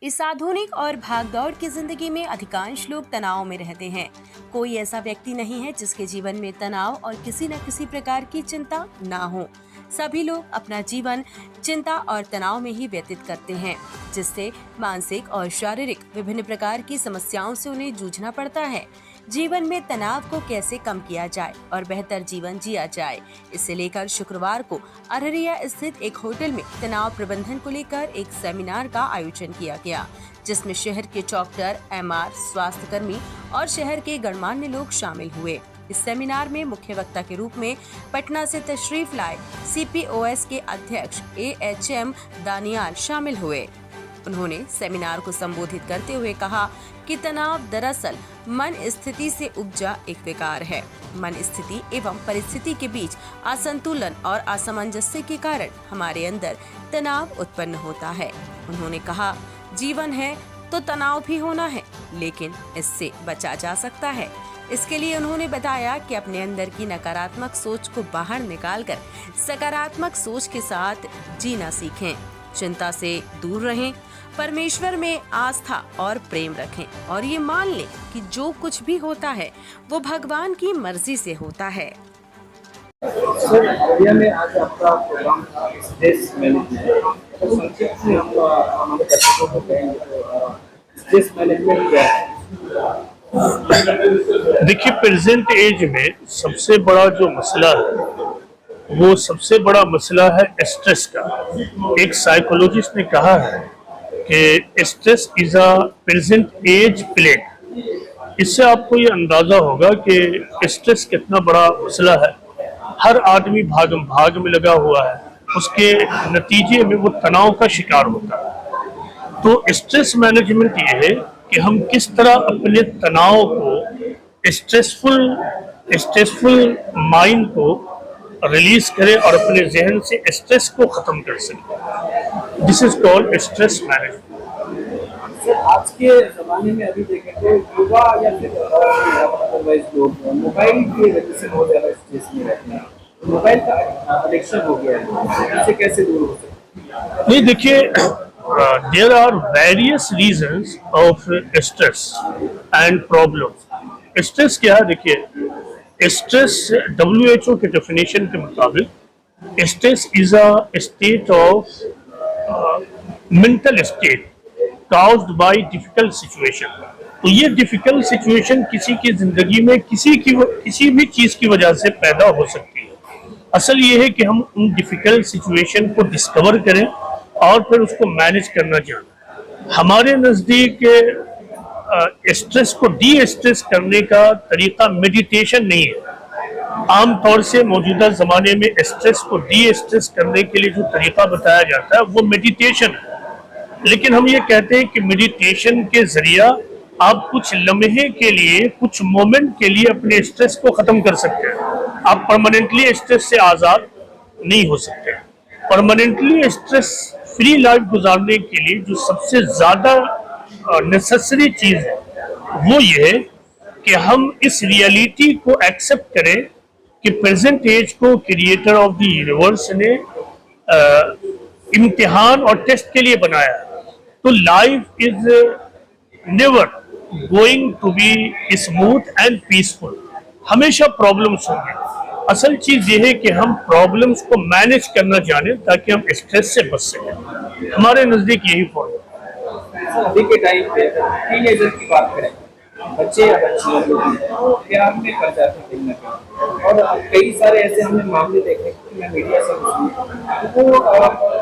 इस आधुनिक और भागदौड़ की जिंदगी में अधिकांश लोग तनाव में रहते हैं। कोई ऐसा व्यक्ति नहीं है जिसके जीवन में तनाव और किसी न किसी प्रकार की चिंता ना हो। सभी लोग अपना जीवन चिंता और तनाव में ही व्यतीत करते हैं, जिससे मानसिक और शारीरिक विभिन्न प्रकार की समस्याओं से उन्हें जूझना पड़ता है। जीवन में तनाव को कैसे कम किया जाए और बेहतर जीवन जिया जाए, इसे लेकर शुक्रवार को अररिया स्थित एक होटल में तनाव प्रबंधन को लेकर एक सेमिनार का आयोजन किया गया, जिसमें शहर के डॉक्टर, एमआर, स्वास्थ्यकर्मी और शहर के गणमान्य लोग शामिल हुए। इस सेमिनार में मुख्य वक्ता के रूप में पटना से तशरीफ लाए CPOS के अध्यक्ष AHM दानियाल शामिल हुए। उन्होंने सेमिनार को संबोधित करते हुए कहा कि तनाव दरअसल मन स्थिति से उपजा एक विकार है। मन स्थिति एवं परिस्थिति के बीच असंतुलन और असमंजस्य के कारण हमारे अंदर तनाव उत्पन्न होता है। उन्होंने कहा, जीवन है तो तनाव भी होना है, लेकिन इससे बचा जा सकता है। इसके लिए उन्होंने बताया कि अपने अंदर की नकारात्मक सोच को बाहर निकालकर सकारात्मक सोच के साथ जीना सीखें, चिंता से दूर रहें, परमेश्वर में आस्था और प्रेम रखें और ये मान लें कि जो कुछ भी होता है वो भगवान की मर्जी से होता है। सर, अररिया में आज आपका प्रोग्राम था स्ट्रेस मैनेजमेंट। तो संक्षिप्त में हम हमारे दर्शकों को कहेंगे तो स्ट्रेस मैनेजमेंट क्या है? देखिए, प्रेजेंट एज में सबसे बड़ा जो मसला है वो सबसे बड़ा मसला है स्ट्रेस का। एक साइकोलॉजिस्ट ने कहा है कि stress is a present age plague. इससे आपको ये अंदाजा होगा कि स्ट्रेस कितना बड़ा मसला है। हर आदमी भागम भाग में लगा हुआ है, उसके नतीजे में वो तनाव का शिकार होता है। तो स्ट्रेस मैनेजमेंट ये है कि हम किस तरह अपने तनाव को स्ट्रेसफुल माइंड को रिलीज करें और अपने जहन से स्ट्रेस को खत्म कर सकें। This is called stress management. Sir, आज के ज़माने में अभी देखें तो युवा या फिर लोग मोबाइल की वजह से बहुत ज़्यादा स्ट्रेस में रहते हैं। मोबाइल का एडिक्शन हो गया है, इससे कैसे दूर हो सकते हैं? नहीं, देखिए, there are various reasons of stress and problem. Stress क्या है? देखिए, स्ट्रेस WHO के डेफिनेशन के मुताबिक stress is a state of mental state caused by difficult situation। तो ये डिफिकल्ट सिचुएशन किसी की जिंदगी में किसी भी चीज की वजह से पैदा हो सकती है। असल ये है कि हम उन डिफिकल्ट सिचुएशन को डिस्कवर करें और फिर उसको मैनेज करना जाने। हमारे नजदीक स्ट्रेस को डी स्ट्रेस करने का तरीका मेडिटेशन नहीं है। आमतौर से मौजूदा जमाने में स्ट्रेस को डी स्ट्रेस करने के लिए जो तरीका बताया जाता है वो मेडिटेशन है। लेकिन हम ये कहते हैं कि मेडिटेशन के जरिया आप कुछ लम्हे के लिए, कुछ मोमेंट के लिए अपने स्ट्रेस को खत्म कर सकते हैं। आप परमानेंटली स्ट्रेस से आजाद नहीं हो सकते। परमानेंटली स्ट्रेस फ्री लाइफ गुजारने के लिए जो सबसे ज्यादा नेसेसरी चीज है वो ये है कि हम इस रियलिटी को एक्सेप्ट करें कि प्रेजेंट एज को क्रिएटर ऑफ द यूनिवर्स ने इम्तिहान और टेस्ट के लिए बनाया है। तो life is never going to be smooth and peaceful. हमेशा प्रॉब्लम्स होंगे। असल चीज ये है कि हम प्रॉब्लम्स को मैनेज करना जाने ताकि हम स्ट्रेस से बच सकें। हमारे नजदीक यही फॉर्म। अभी के टाइम पे टीनेजर की बात करें, बच्चे या बच्चियां लोग प्यार में पड़ जाते हैं कहीं ना कहीं, और कई सारे ऐसे हमने मामले देखे कि मैं मीडिया से वो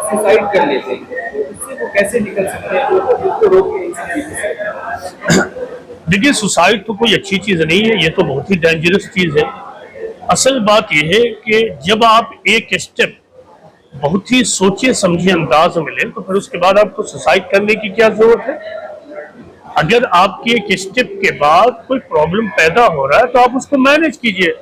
सुसाइड कर लेते हैं। तो इससे वो कैसे निकल सकते हैं, उसको रोक के? देखिए, सुसाइड तो कोई अच्छी चीज नहीं है, ये तो बहुत ही डेंजरस चीज है। असल बात यह है कि जब आप एक स्टेप बहुत ही सोचे समझे अंदाज में लें तो फिर उसके बाद आपको सुसाइड करने की क्या जरूरत है। अगर आपके एक स्टेप के बाद कोई प्रॉब्लम पैदा हो रहा है तो आप उसको मैनेज कीजिए।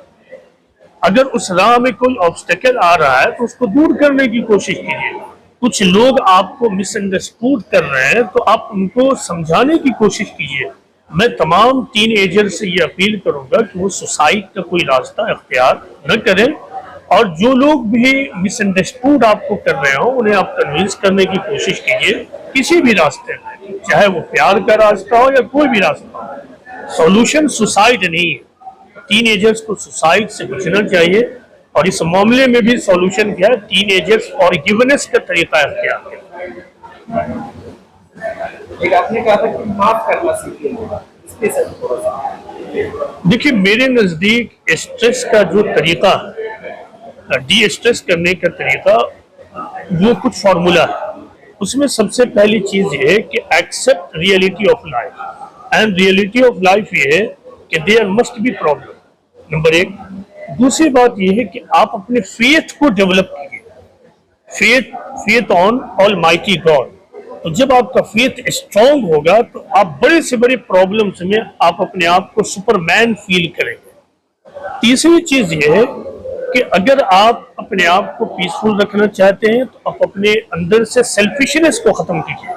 अगर उस राह में कोई ऑब्स्टेकल आ रहा है तो उसको दूर करने की कोशिश कीजिए। कुछ लोग आपको मिसअंडरस्टूड कर रहे हैं तो आप उनको समझाने की कोशिश कीजिए। मैं तमाम टीनएजर से ये अपील करूंगा कि वो सुसाइड का कोई रास्ता इख्तियार न करें, और जो लोग भी मिसअंडरस्टूड आपको कर रहे हो उन्हें आप कन्विंस करने की कोशिश कीजिए किसी भी रास्ते में। चाहे वो प्यार का रास्ता हो या कोई भी रास्ता हो। सॉल्यूशन सुसाइड नहीं है। टीनेजर्स को सुसाइड से बचना चाहिए और इस मामले में भी सॉल्यूशन क्या है, टीनेजर्स फॉरगिवनेस का तरीका इख्तियार करें। एक आपने कहा था कि माफ करना सीखिए, इसके साथ थोड़ा सा देखिए, मेरे नजदीक स्ट्रेस का जो तरीका है, डी स्ट्रेस करने का तरीका, वो कुछ फार्मूला है। उसमें सबसे पहली चीज ये है कि accept reality of life, and reality of life ये है कि there must be problem, number एक। दूसरी बात ये है कि आप अपने फेथ को डेवलप कीजिए, फेथ ऑन ऑलमाइटी गॉड। तो जब आपका फेथ स्ट्रांग होगा तो आप बड़े से बड़े प्रॉब्लम्स में आप अपने आप को सुपरमैन फील करेंगे। तीसरी चीज ये है कि अगर आप अपने आप को पीसफुल रखना चाहते हैं तो आप अपने अंदर से सेल्फिशनेस को खत्म कीजिए।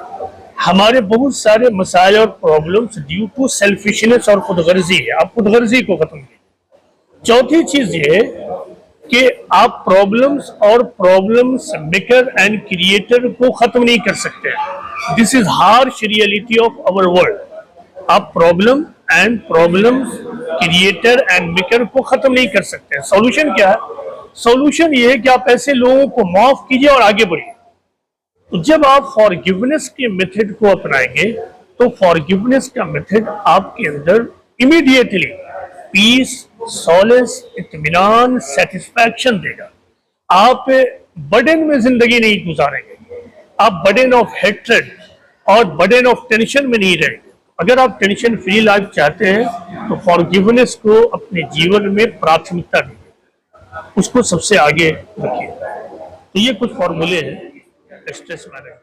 हमारे बहुत सारे मसाइल और प्रॉब्लम्स ड्यू टू सेल्फिशनेस और खुदगर्जी है, आप खुदगर्जी को खत्म कीजिए। चौथी चीज ये है कि आप प्रॉब्लम्स और प्रॉब्लम्स मेकर एंड क्रिएटर को खत्म नहीं कर सकते। This is harsh reality of our world. आप problem and problems creator and maker को खत्म नहीं कर सकते। सॉल्यूशन क्या है? सॉल्यूशन ये है कि आप ऐसे लोगों को माफ कीजिए और आगे बढ़िए। तो जब आप फॉरगिवनेस के मेथड को अपनाएंगे तो फॉरगिवनेस का मेथड आपके अंदर इमीडिएटली पीस, सॉलेस, इत्मीनान, सेटिस्फैक्शन देगा। आप बर्डन में जिंदगी नहीं गुजारेंगे, आप बर्डन ऑफ हेट्रेड और बर्डन ऑफ टेंशन में नहीं रहेंगे। अगर आप टेंशन फ्री लाइफ चाहते हैं तो फॉरगिवनेस को अपने जीवन में प्राथमिकता दीजिए, उसको सबसे आगे रखिए। तो ये कुछ फॉर्मूले हैं स्ट्रेस मैनेजमेंट।